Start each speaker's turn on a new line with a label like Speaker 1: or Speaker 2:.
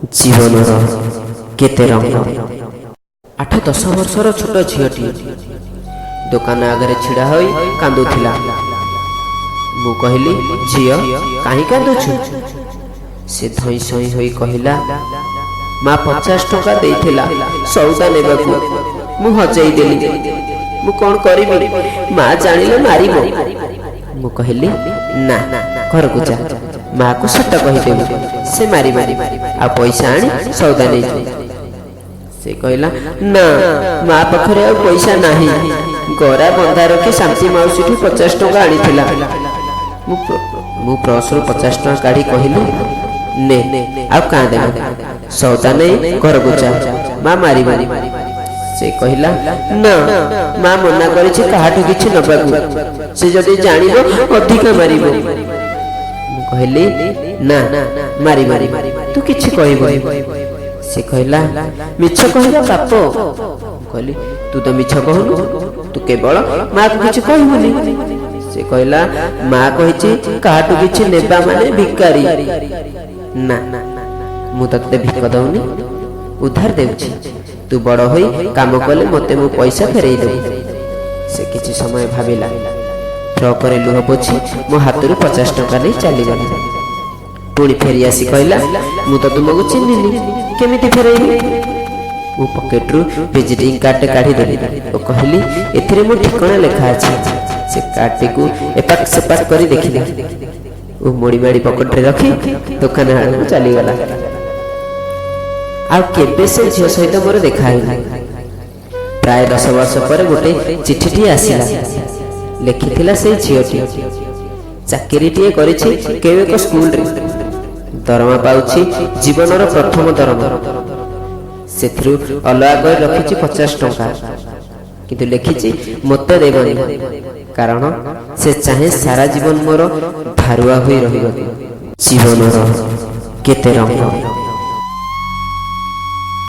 Speaker 1: जीवनर केते रंग। 8-10 वर्षर छोट झीटी दुकान आगे छिड़ा हो कांदुथिला। मु कहली झील कहीं कांदुछु? से धई सई होई कहला माँ 50 टंका देइथिला सौदा नेबाकू मु हजई देली। मु कौन करिबी? माँ जानिले मारिबो। मु कहली ना घर को जा, माँ को सत कहीदेबू से मारी मारी आ पैसा आनी सौदा नहीं। से कहला ना माँ पाखरे आ पैसा नाही, गरा बंधा रखी शांति माउसी 50 टंका आनीथिला। मु प्रस 50 टंका काढ़ी कहली ने आ का दे सौदा नहीं घर को जा, माँ मारी मारी। से कहला ना माँ मना करी काहाठू किछि नबाकू, से जदि जानिबो अधिका मारिबो। मु कहली ना मारी मारी तू किछि कहबो। से कहला मिछ कहला पाप। कहली तू तो मिछ कहलु, तू केवल माँ को किछि कहबुनी। से कहला माँ कहिछि काहाठू किछि नेबा माने भिकारी। ना मु तते भिक दउनी, उधार देउछि। तू बड़ होई काम कले मते मु पैसा फेरई देबू। से किछि समय भाबिला, ट्रकरे लुह पोछि मो हाथरू 50 टंका नहीं चली गला। पुणी फेरी आसी कहला मु तो तुमको चिन्हिनी, केमिति फेरई? मु पॉकेटरू विजिटिंग कार्ड काढी देली ओ कहली एथिरे मो ठिकाना लेखा अछि। से कार्ड को एपाक सेपाक करी देखिले ओ मोड़ी माड़ी पॉकेट रे रखी दुकान आड़ चली गला। आ केबे से झियो सहित मोर देखा है। प्राय 10 वर्ष पर गोटे चिठीटी आसिला। लिखिथिला से झियोटी चाकरीटीए करिछि केउ एक स्कूल रे, दरमा पाउछि जीवनर प्रथम दरमा। सेथरु अलगा कर रखिछि 50 टंका, किंतु लिखिछि मते देबनी, कारण से चाहे सारा जीवन मोर धारुआ होई रहिबो। जीवनर केते रंग।